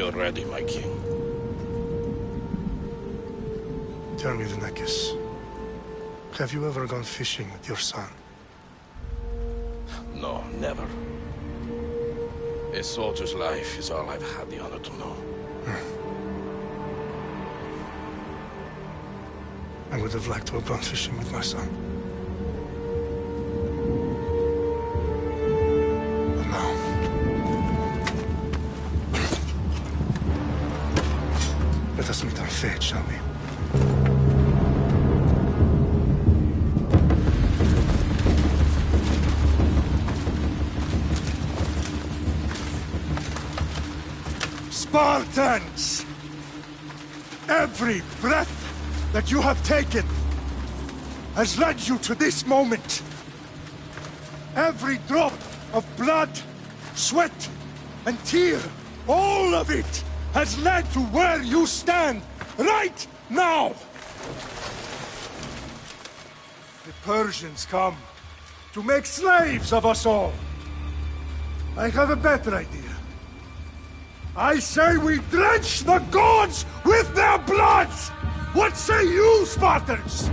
We are ready, my king. Tell me, Vinekis, have you ever gone fishing with your son? No, never. A soldier's life is all I've had the honor to know. I would have liked to have gone fishing with my son. But now... let us meet our fate, shall we? Spartans! Every breath that you have taken has led you to this moment. Every drop of blood, sweat, and tear, all of it has led to where you stand right now. The Persians come to make slaves of us all. I have a better idea. I say we drench the gods with their bloods! What say you, Spartans?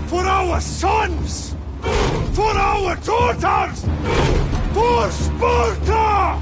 For our sons! For our daughters! For Sparta!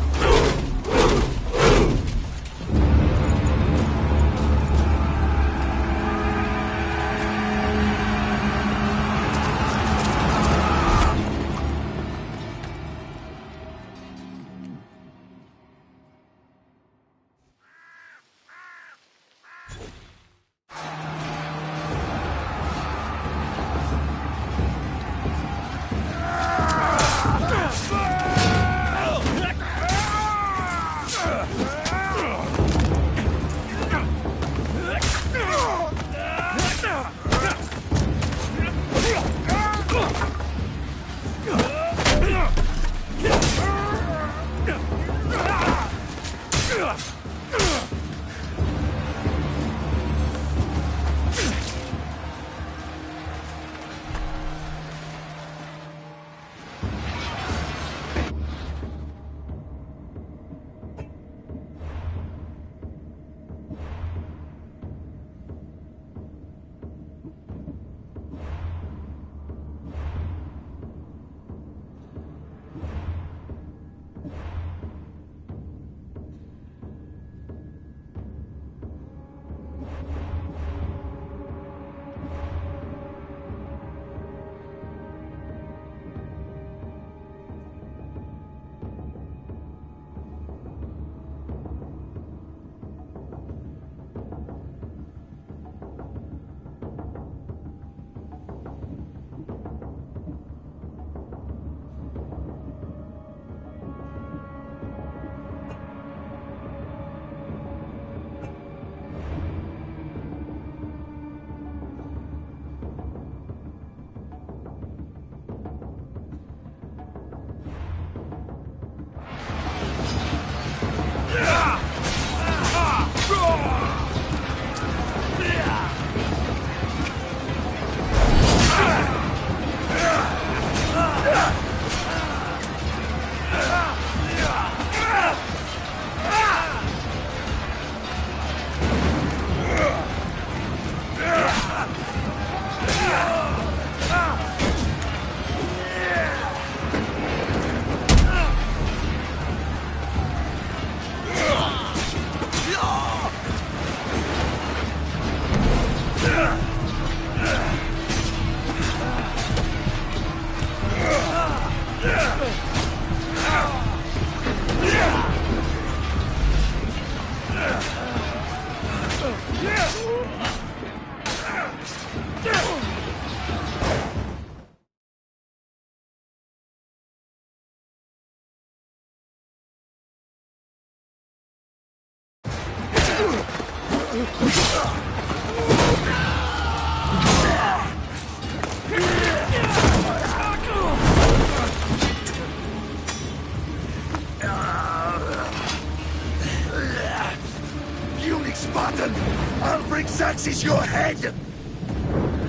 Spartan! I'll bring Xerxes your head!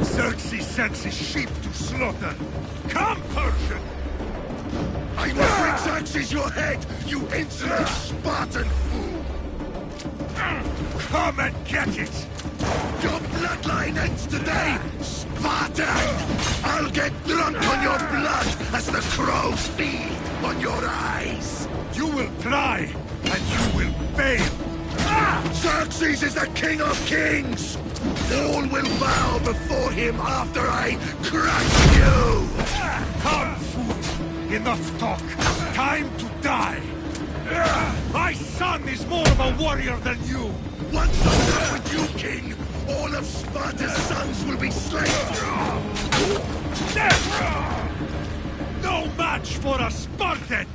Xerxes sends his sheep to slaughter. Come, Persian! I will bring Xerxes your head, you insolent Spartan! Come and get it! Your bloodline ends today, Spartan! I'll get drunk on your blood as the crows feed on your eyes! You will try, and you will fail! Xerxes is the king of kings! All will bow before him after I crush you! Come, fool! Enough talk! Time to die! My son is more of a warrior than you! Once I'm done with you, king, all of Sparta's sons will be slain! No match for a Spartan!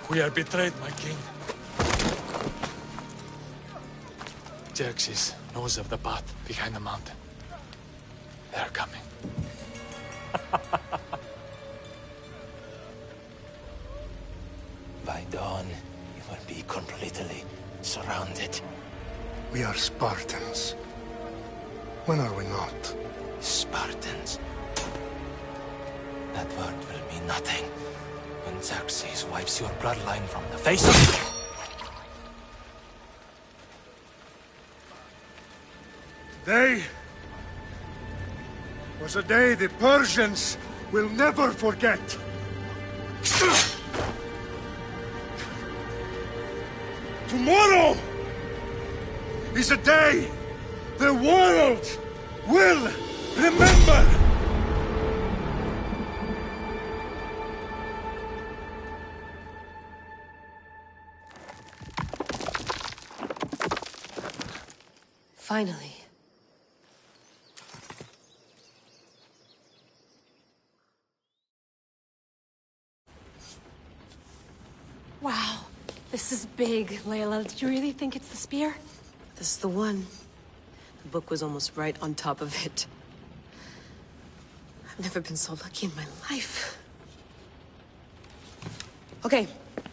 We are betrayed, my king. Xerxes knows of the path behind the mountain. They are coming. By dawn, you will be completely surrounded. We are Spartans. When are we not? Spartans. That word will mean nothing when Xerxes wipes your bloodline from the face of... Today was a day the Persians will never forget. Tomorrow is a day the world will remember. Finally. Wow, this is big, Layla. Did you really think it's the spear? This is the one. The book was almost right on top of it. I've never been so lucky in my life. Okay,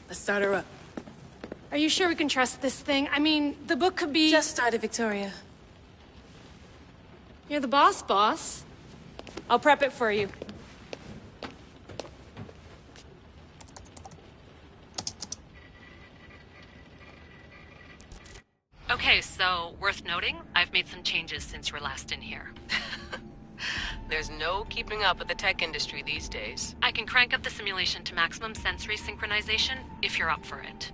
let's start her up. Are you sure we can trust this thing? I mean, the book could be... Just started, Victoria. You're the boss. I'll prep it for you. Okay, so, worth noting, I've made some changes since you were last in here. There's no keeping up with the tech industry these days. I can crank up the simulation to maximum sensory synchronization, if you're up for it.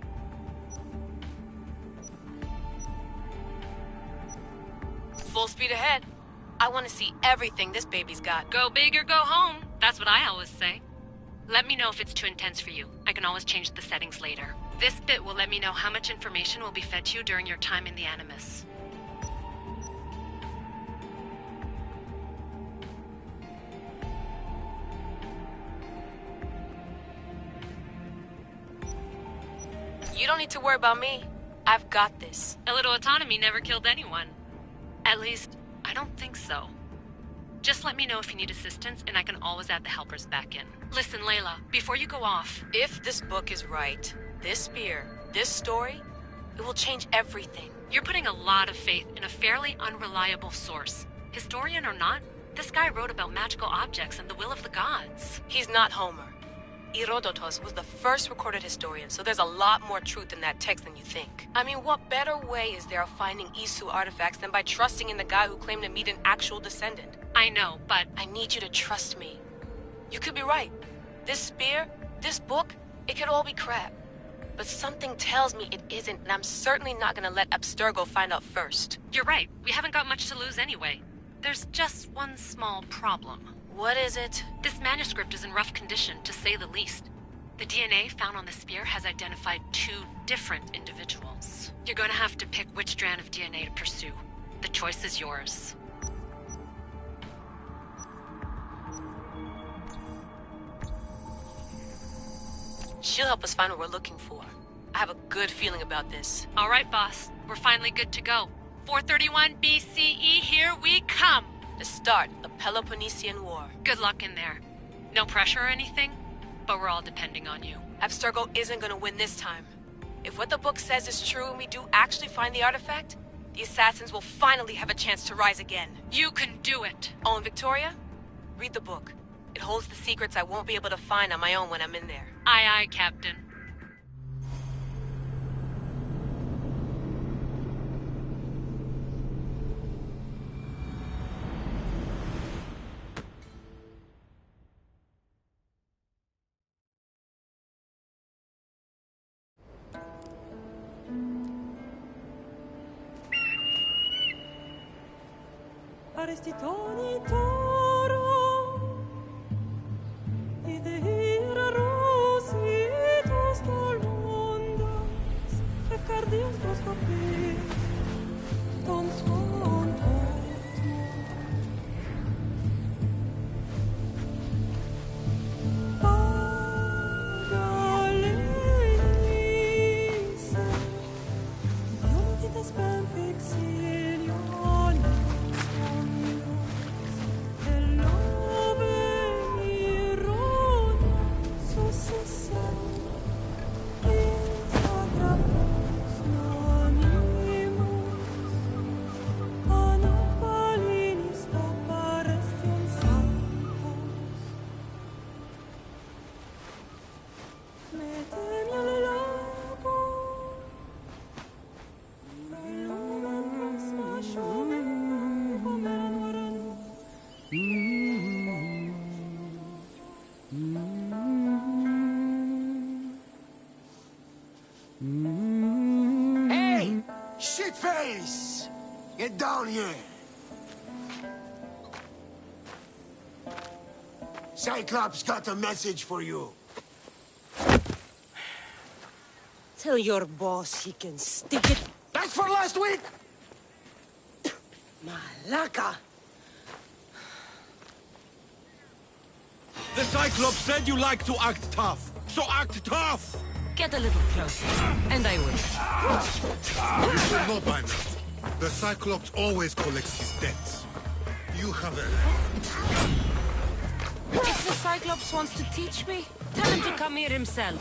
Full speed ahead. I want to see everything this baby's got. Go big or go home, that's what I always say. Let me know if it's too intense for you. I can always change the settings later. This bit will let me know how much information will be fed to you during your time in the Animus. You don't need to worry about me. I've got this. A little autonomy never killed anyone. At least, I don't think so. Just let me know if you need assistance, and I can always add the helpers back in. Listen, Layla, before you go off... If this book is right, this spear, this story, it will change everything. You're putting a lot of faith in a fairly unreliable source. Historian or not, this guy wrote about magical objects and the will of the gods. He's not Homer. Herodotus was the first recorded historian, so there's a lot more truth in that text than you think. I mean, what better way is there of finding Isu artifacts than by trusting in the guy who claimed to meet an actual descendant? I know, but... I need you to trust me. You could be right. This spear, this book, it could all be crap. But something tells me it isn't, and I'm certainly not gonna let Abstergo find out first. You're right. We haven't got much to lose anyway. There's just one small problem. What is it? This manuscript is in rough condition, to say the least. The DNA found on the spear has identified 2 different individuals. You're gonna have to pick which strand of DNA to pursue. The choice is yours. She'll help us find what we're looking for. I have a good feeling about this. All right, boss. We're finally good to go. 431 BCE, here we come! The start of the Peloponnesian War. Good luck in there. No pressure or anything, but we're all depending on you. Abstergo isn't gonna win this time. If what the book says is true and we do actually find the artifact, the assassins will finally have a chance to rise again. You can do it! Oh, and Victoria? Read the book. It holds the secrets I won't be able to find on my own when I'm in there. Aye, aye, Captain. Arestitoni toro, idehira rositos tolondas, fefcardios proscopir, ton son otmo. Pagalenise, iomitites ben fixilioni. Hey! Shitface! Get down here! Cyclops got a message for you. Tell your boss he can stick it. That's for last week! Malaka! The Cyclops said you like to act tough, so act tough! Get a little closer, and I will. You should know by now. The Cyclops always collects his debts. You have a... If the Cyclops wants to teach me, tell him to come here himself.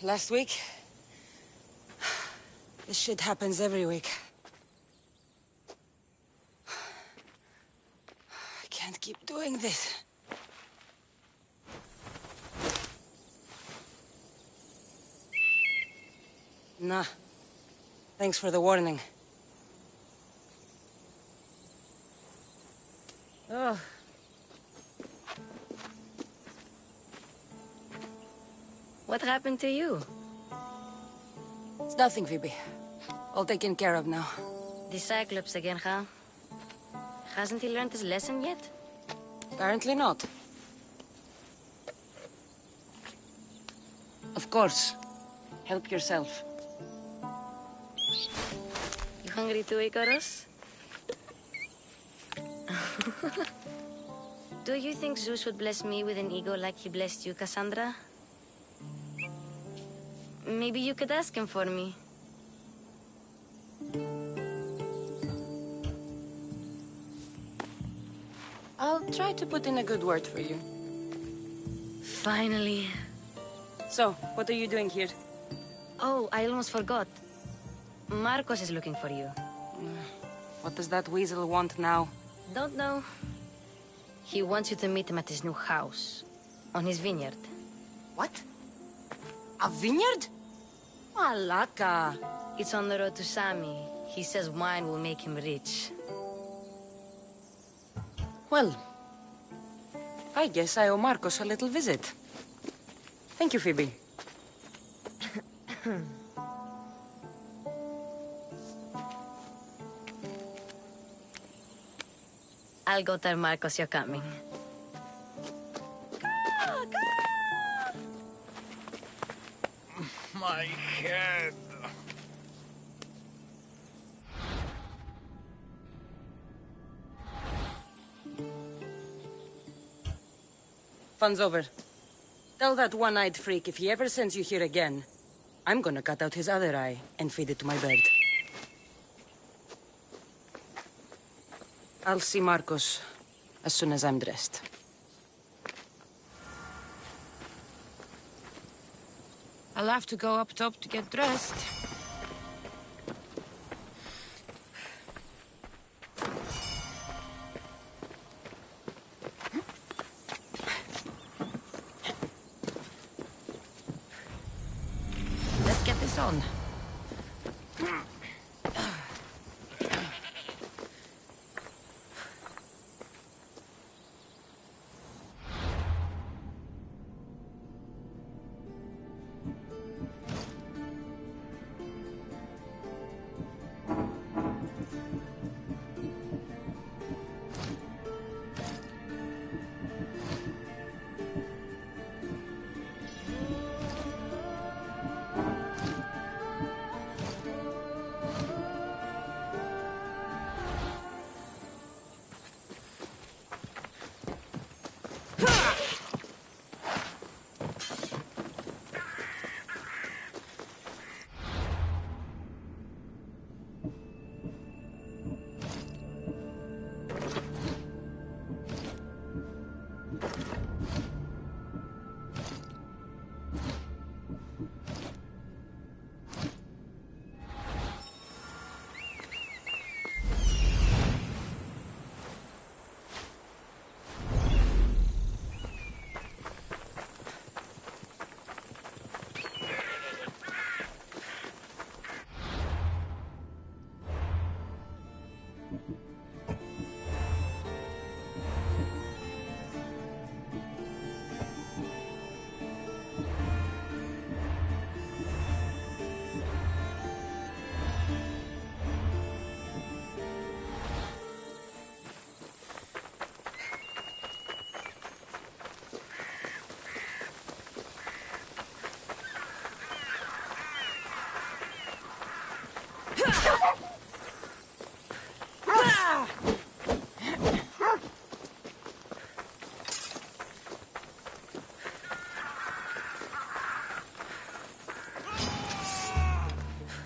Last week? This shit happens every week. I can't keep doing this. Nah. Thanks for the warning. Oh. What happened to you? It's nothing, Phoebe. All taken care of now. The Cyclops again, huh? Hasn't he learned his lesson yet? Apparently not. Of course. Help yourself. You hungry too, Icarus? Do you think Zeus would bless me with an ego like he blessed you, Cassandra? Maybe you could ask him for me. I'll try to put in a good word for you. Finally. So, what are you doing here? Oh, I almost forgot. Marcos is looking for you. What does that weasel want now? Don't know. He wants you to meet him at his new house. On his vineyard. What? A vineyard? Malaka. It's on the road to Sami. He says wine will make him rich. Well, I guess I owe Marcos a little visit. Thank you, Phoebe. I'll go tell Marcos you're coming. My head. Fun's over. Tell that one-eyed freak if he ever sends you here again, I'm gonna cut out his other eye and feed it to my bird. I'll see Marcos as soon as I'm dressed. I'll have to go up top to get dressed. Let's get this on.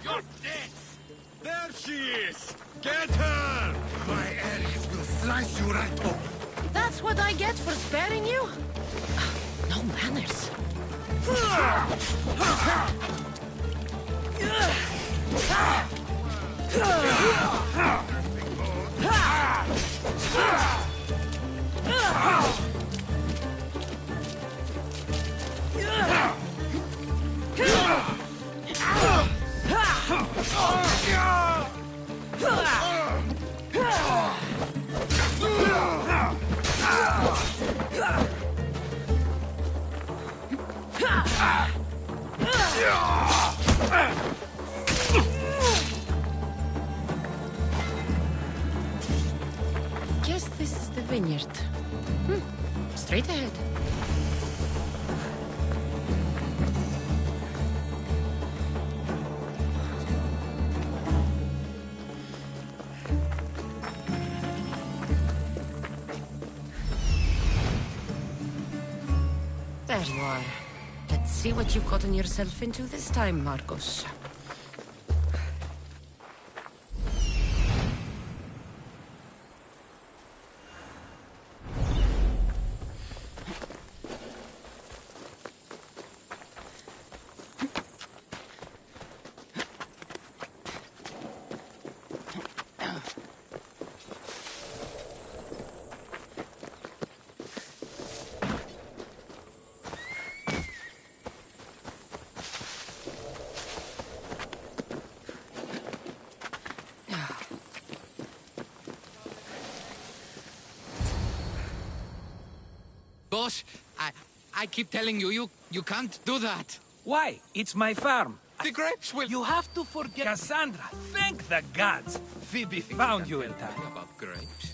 You're dead! There she is! Get her! My Ares will slice you right open. That's what I get for sparing you? No manners. Guess this is the vineyard. Straight ahead. There you are. Let's see what you've gotten yourself into this time, Marcos. Boss, I keep telling you, you can't do that. Why? It's my farm. The grapes will... You have to forget... Cassandra, thank the gods. Phoebe found you in time. About grapes?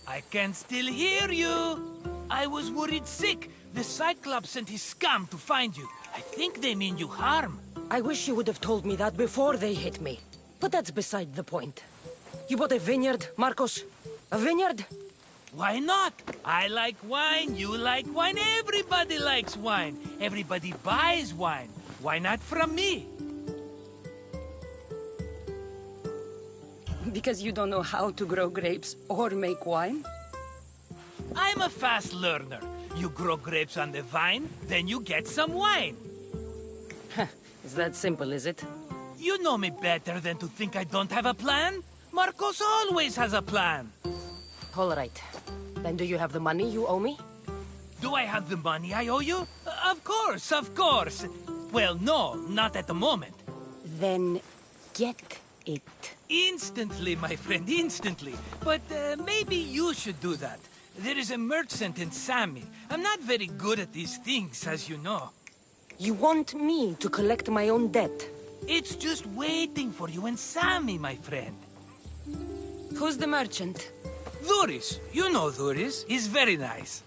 I can still hear you. I was worried sick. The Cyclops sent his scum to find you. I think they mean you harm. I wish you would have told me that before they hit me. But that's beside the point. You bought a vineyard, Marcos? A vineyard? Why not? I like wine, you like wine, everybody likes wine. Everybody buys wine. Why not from me? Because you don't know how to grow grapes or make wine? I'm a fast learner. You grow grapes on the vine, then you get some wine. Is that simple, is it? You know me better than to think I don't have a plan. Marcos always has a plan. All right. Then do you have the money you owe me? Do I have the money I owe you? Of course, of course. Well, no, not at the moment. Then get it. Instantly, my friend, instantly. But maybe you should do that. There is a merchant in Sami. I'm not very good at these things, as you know. You want me to collect my own debt? It's just waiting for you in Sami, my friend. Who's the merchant? Duris. You know Duris. He's very nice.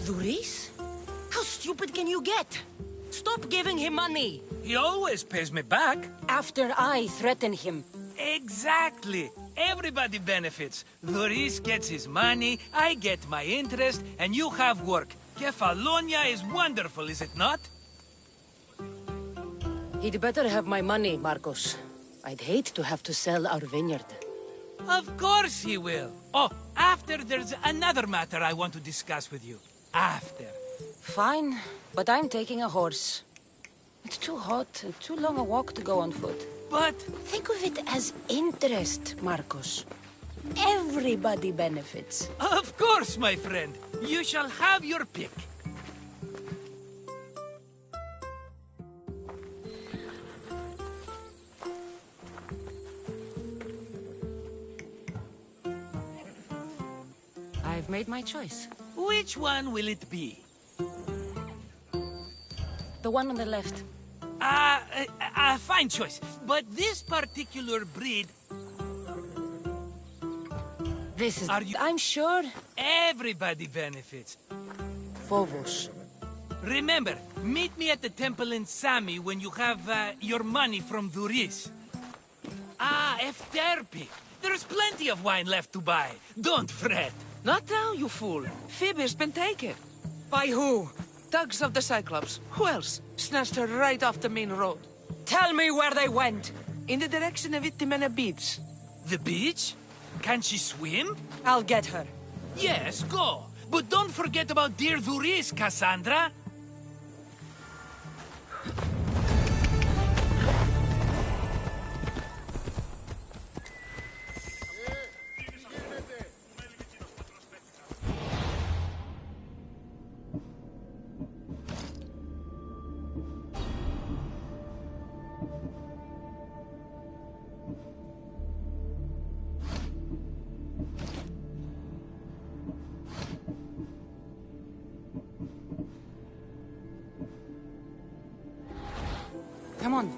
Duris? How stupid can you get? Stop giving him money! He always pays me back. After I threaten him. Exactly. Everybody benefits. Duris gets his money, I get my interest, and you have work. Kefalonia is wonderful, is it not? He'd better have my money, Marcos. I'd hate to have to sell our vineyard. Of course he will. Oh, after there's another matter I want to discuss with you. After. Fine, but I'm taking a horse. It's too hot and too long a walk to go on foot. But... think of it as interest, Marcos. Everybody benefits. Of course, my friend. You shall have your pick. I've made my choice. Which one will it be? The one on the left. Fine choice. But this particular breed... This is... Are you... I'm sure... Everybody benefits. Phobos. Remember, meet me at the temple in Sami when you have your money from Duris. Efterpi. There's plenty of wine left to buy. Don't fret. Not now, you fool. Phoebe's been taken. By who? Thugs of the Cyclops. Who else? Snatched her right off the main road. Tell me where they went! In the direction of Itimena Beach. The beach? Can she swim? I'll get her. Yes, go. But don't forget about dear Duris, Cassandra. Come on.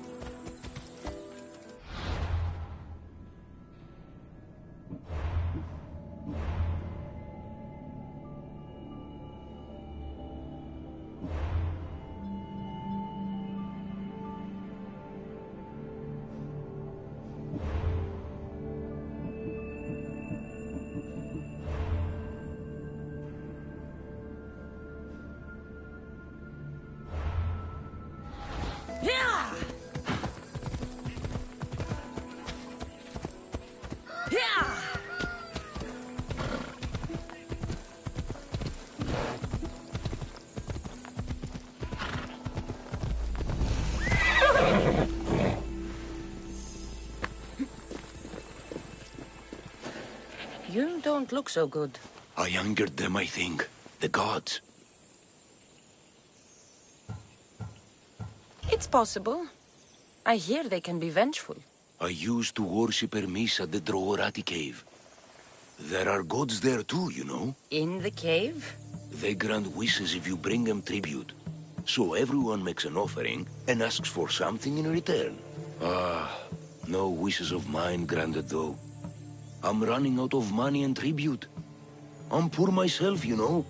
You don't look so good. I angered them, I think. The gods. It's possible. I hear they can be vengeful. I used to worship Hermes at the Droorati cave. There are gods there too, you know. In the cave? They grant wishes if you bring them tribute. So everyone makes an offering and asks for something in return. No wishes of mine granted though. I'm running out of money and tribute. I'm poor myself, you know.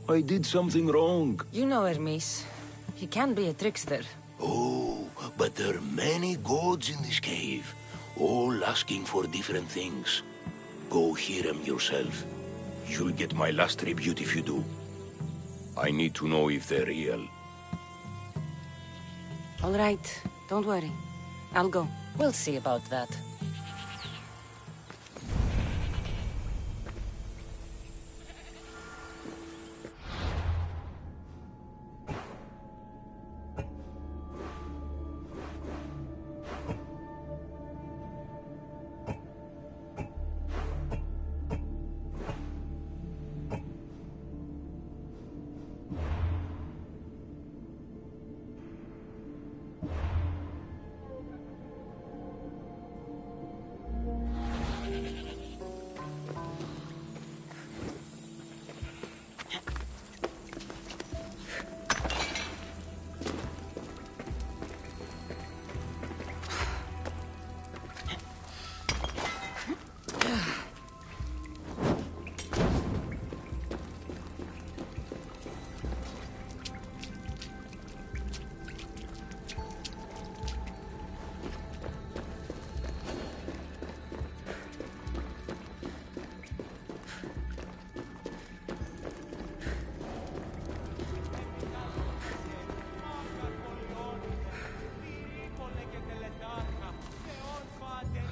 I did something wrong. You know Hermes. He can be a trickster. Oh, but there are many gods in this cave. all asking for different things. Go hear them yourself. You'll get my last tribute if you do. I need to know if they're real. All right, don't worry. I'll go. We'll see about that.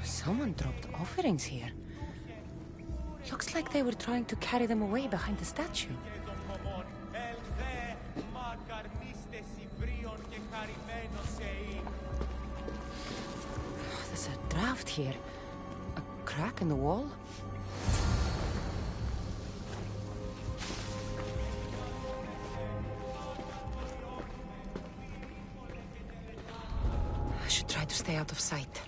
Someone dropped offerings here. Looks like they were trying to carry them away behind the statue. There's a draft here. A crack in the wall? I should try to stay out of sight.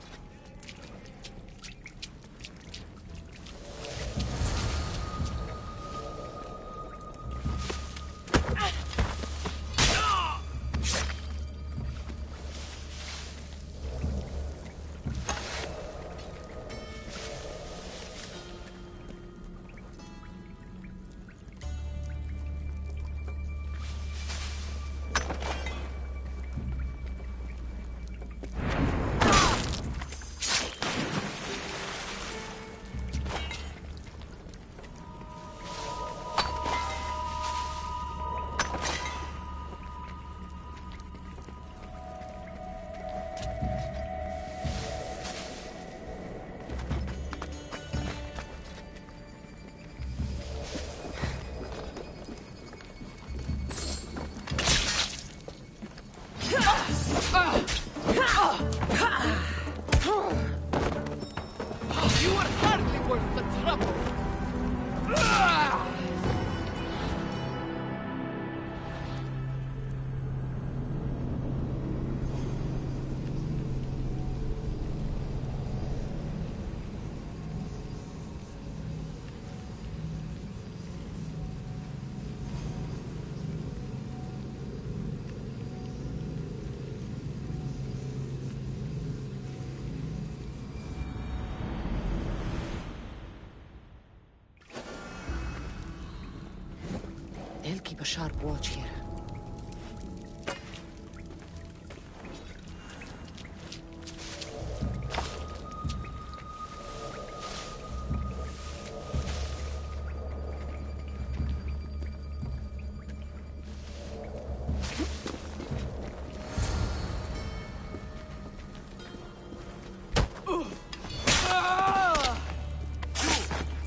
They'll keep a sharp watch here.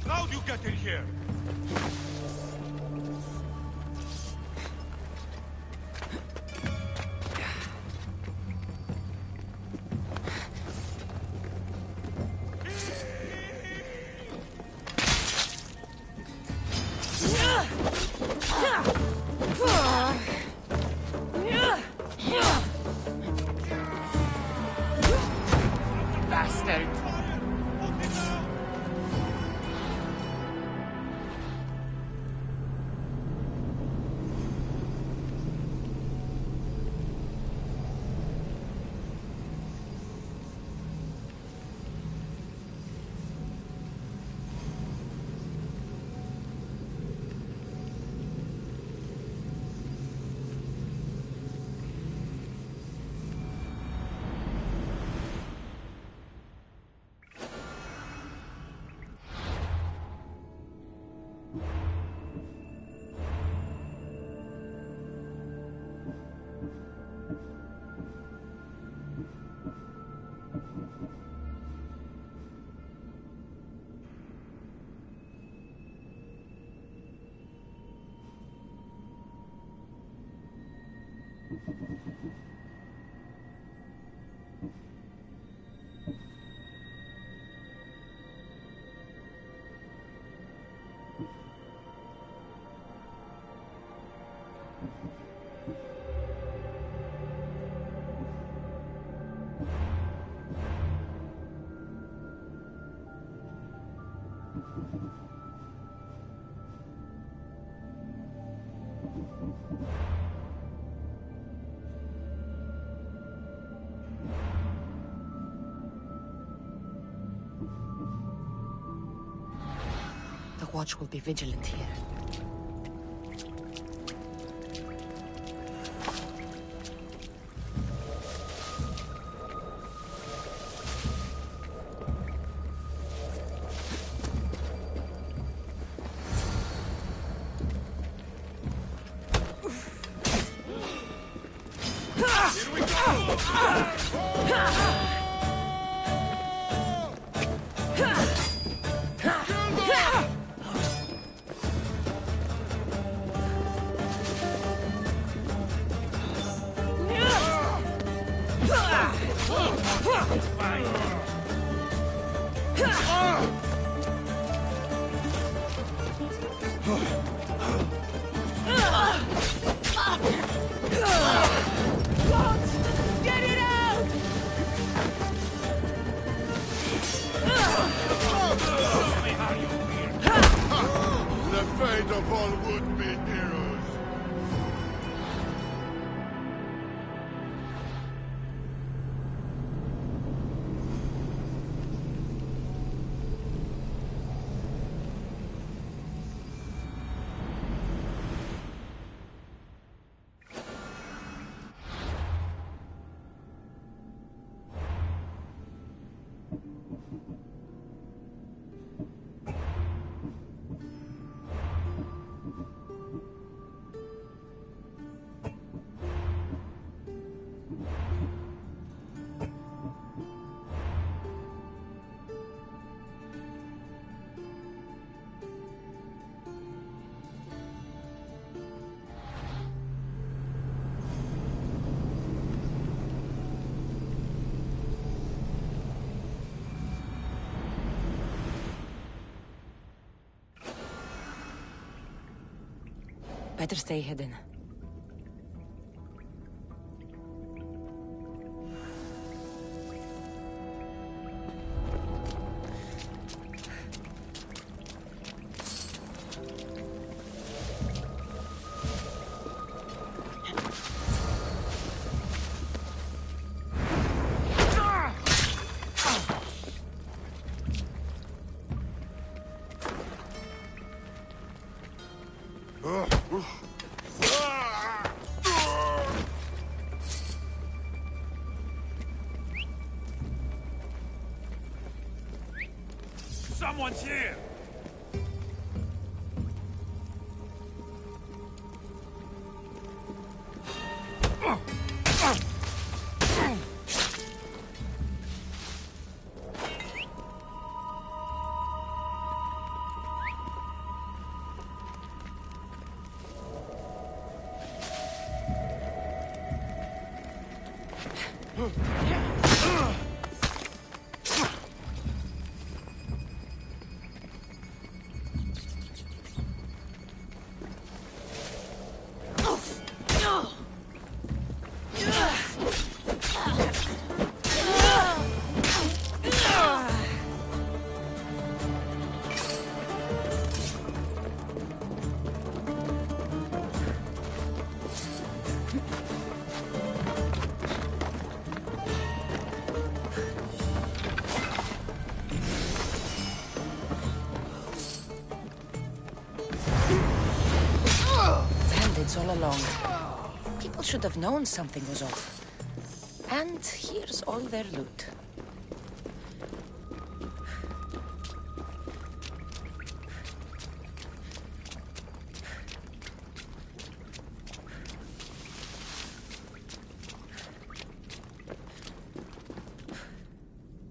How'd you get in here? Bastard! The watch will be vigilant here. Better stay hidden. Someone's here! All along. People should have known something was off. And here's all their loot.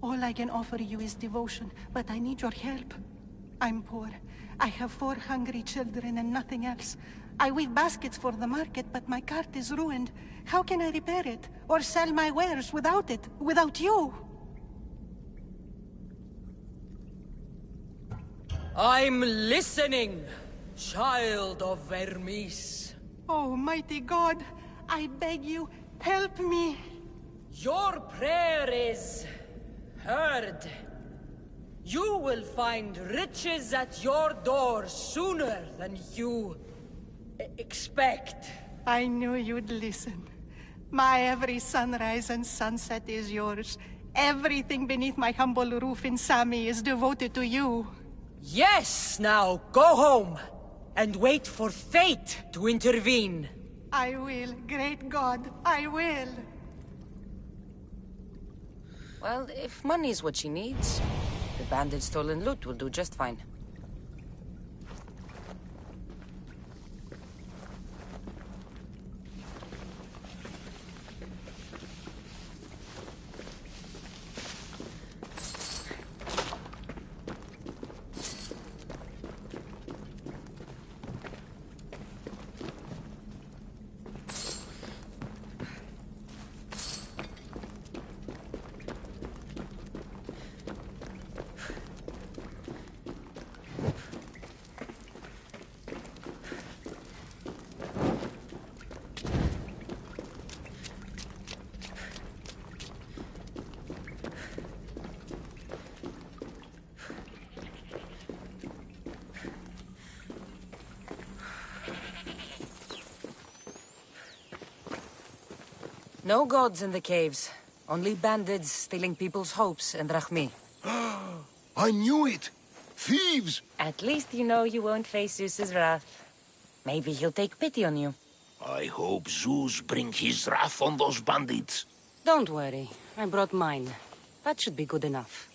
All I can offer you is devotion, but I need your help. I'm poor. I have 4 hungry children and nothing else. I weave baskets for the market, but my cart is ruined. How can I repair it? Or sell my wares without it? Without you? I'm listening, child of Vermis. Oh, mighty God, I beg you, help me. Your prayer is heard. You will find riches at your door sooner than you expect. I knew you'd listen. My every sunrise and sunset is yours. Everything beneath my humble roof in Sami is devoted to you. Yes, now go home and wait for fate to intervene. I will, great God, I will. Well, if money's what she needs, the bandit's stolen loot will do just fine. No gods in the caves. Only bandits stealing people's hopes and Rahmi. I knew it! Thieves! At least you know you won't face Zeus's wrath. Maybe he'll take pity on you. I hope Zeus bring his wrath on those bandits. Don't worry. I brought mine. That should be good enough.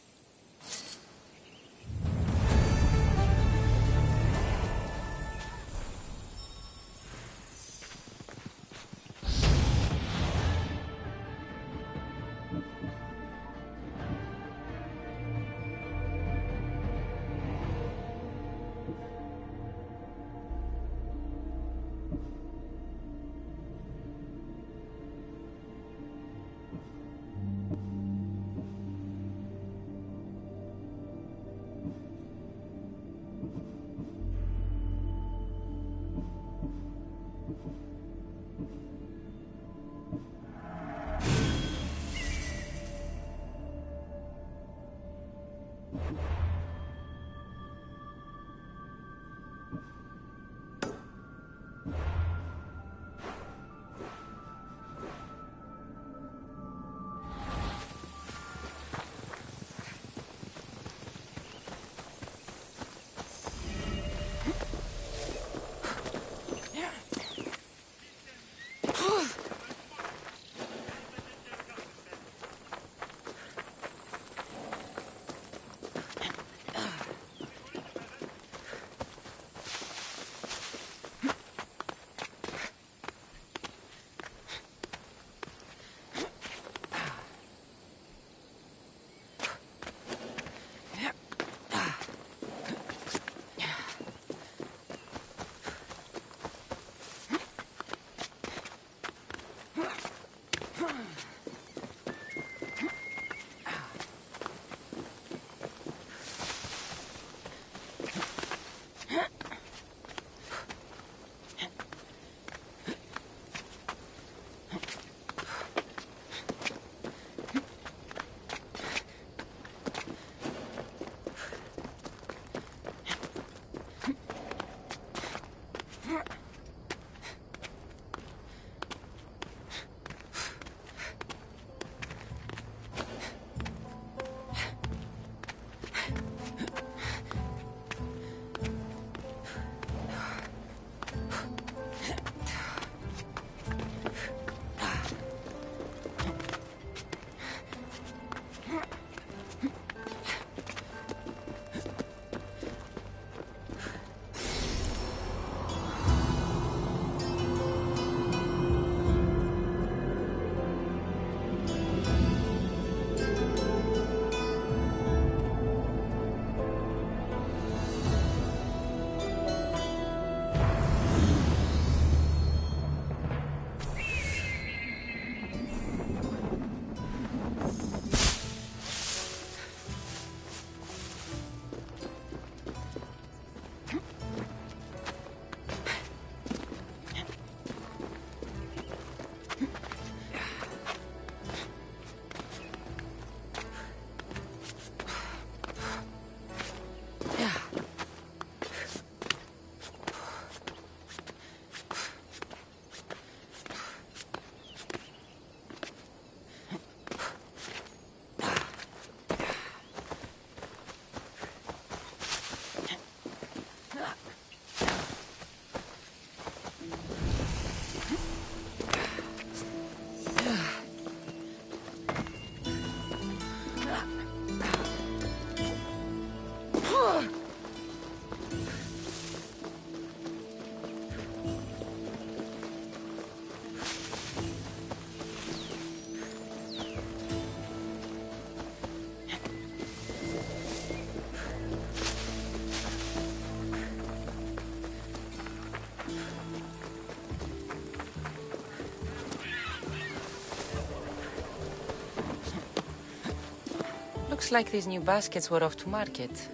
Looks like these new baskets were off to market.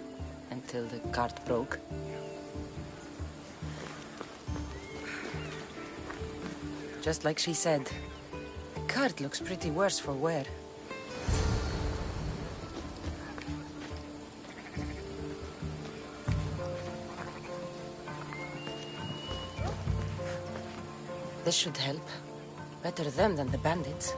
Until the cart broke. Just like she said, the cart looks pretty worse for wear. This should help. Better them than the bandits.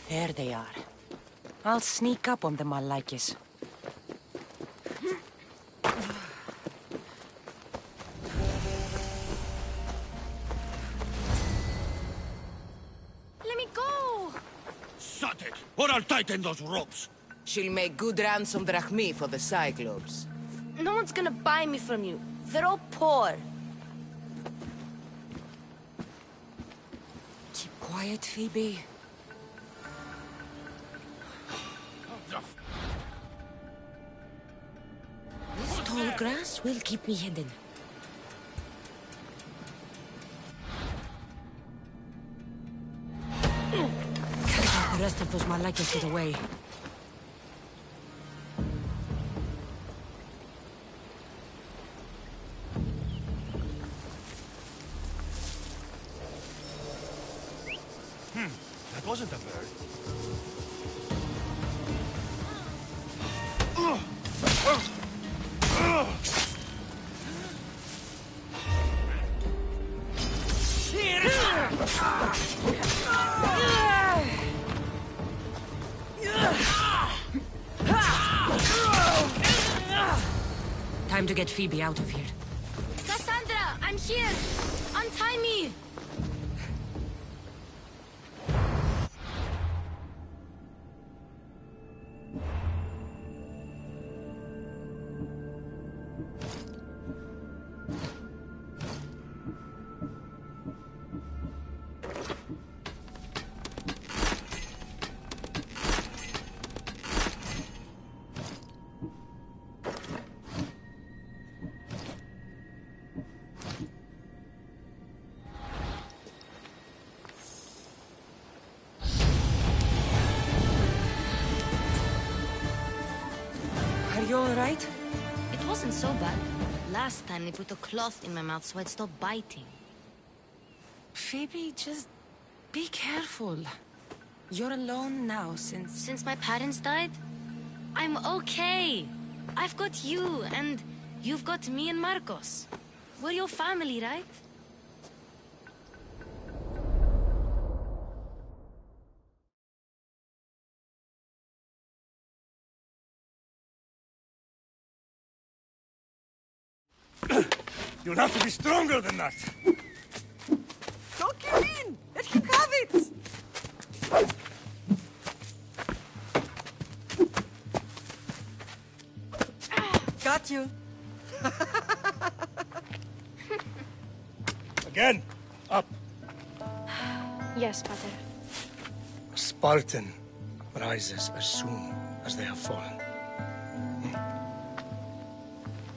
There they are. I'll sneak up on them, Malakis. Let me go! Shut it, or I'll tighten those ropes. She'll make good ransom drachmi for the Cyclops. No one's gonna buy me from you. They're all poor. Keep quiet, Phoebe. This tall grass will keep me hidden. Can't let the rest of those Malakis get away. That wasn't a bird. Time to get Phoebe out of here. Cassandra, I'm here! Untie me! Are you alright? It wasn't so bad. Last time they put a cloth in my mouth so I'd stop biting. Phoebe, just be careful. You're alone now since... Since my parents died? I'm okay. I've got you, and you've got me and Marcos. We're your family, right? You'll have to be stronger than that. Don't give in! Let him have it! Got you. Again. Up. Yes, Pater. A Spartan rises as soon as they have fallen.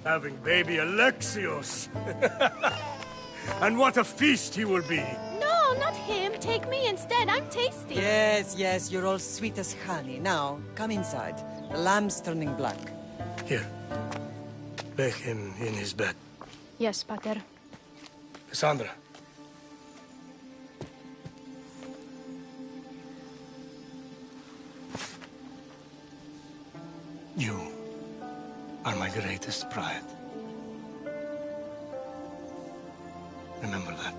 Having baby Alexios. And what a feast he will be. No, not him. Take me instead. I'm tasty. Yes, yes, you're all sweet as honey. Now, come inside. The lamb's turning black. Here. Lay him in his bed. Yes, Pater. Cassandra. You are my greatest pride. Remember that.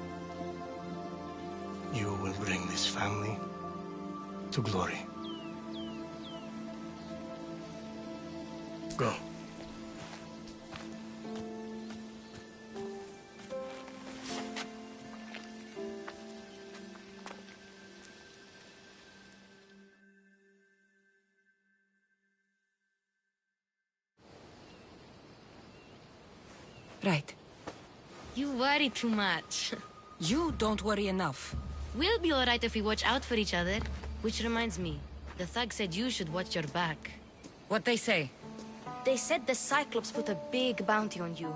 You will bring this family to glory. Go. Right. You worry too much. You don't worry enough. We'll be alright if we watch out for each other. Which reminds me, the thug said you should watch your back. What they say? They said the Cyclops put a big bounty on you.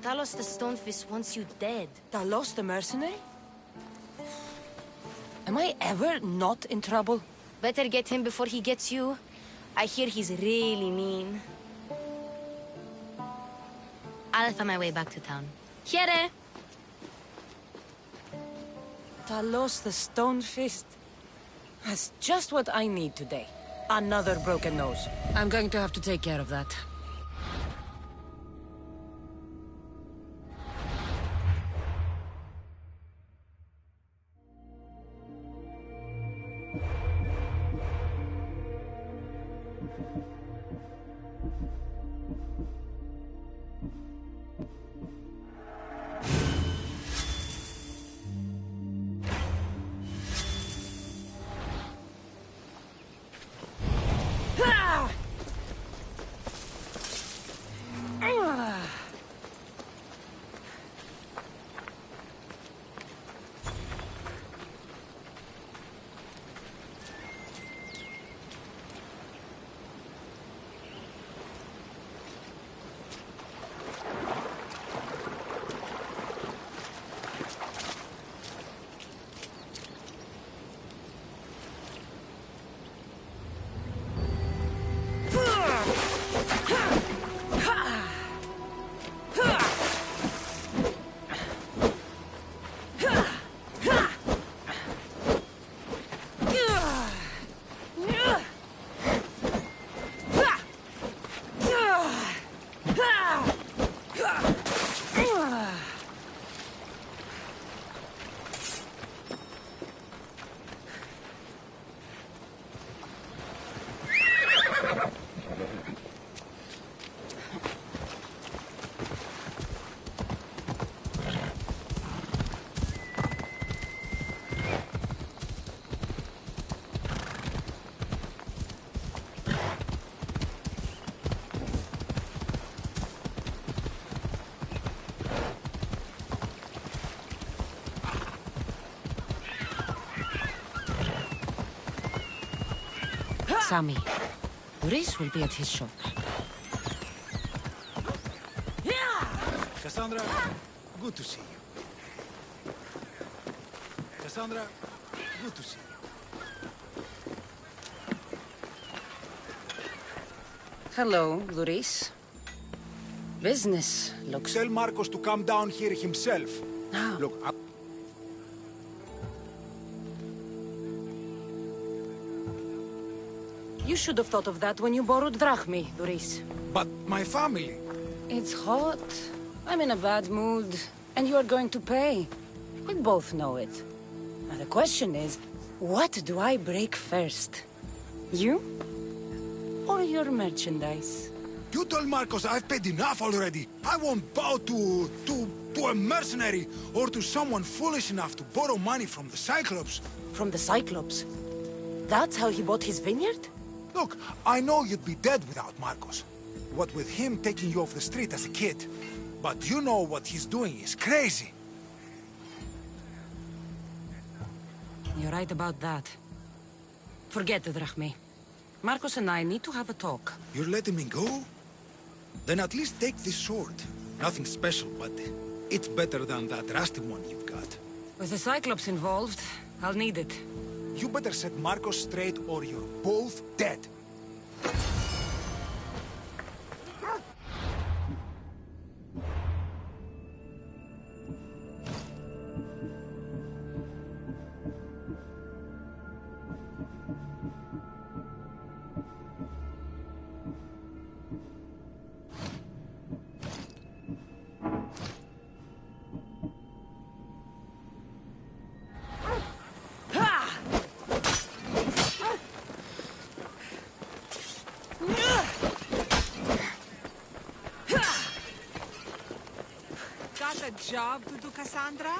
Talos the Stonefist wants you dead. Talos the mercenary? Am I ever not in trouble? Better get him before he gets you. I hear he's really mean. I'll find my way back to town. Here! Talos the Stonefist. That's just what I need today. Another broken nose. I'm going to have to take care of that. Sammy. Boris will be at his shop. Cassandra, good to see you. Cassandra, good to see you. Hello, Boris. Business looks... Tell Marcos to come down here himself. No. Look, You should have thought of that when you borrowed drachmi, Boris. But my family... It's hot. I'm in a bad mood. And you are going to pay. We both know it. Now the question is, what do I break first? You? Or your merchandise? You told Marcos I've paid enough already. I won't bow to a mercenary or to someone foolish enough to borrow money from the Cyclops. From the Cyclops? That's how he bought his vineyard? Look, I know you'd be dead without Marcos. What with him taking you off the street as a kid. But you know what he's doing is crazy. You're right about that. Forget it, Drachme. Marcos and I need to have a talk. You're letting me go? Then at least take this sword. Nothing special, but it's better than that rusty one you've got. With the Cyclops involved, I'll need it. You better set Marcos straight or you're both dead. Got a job to do, Cassandra?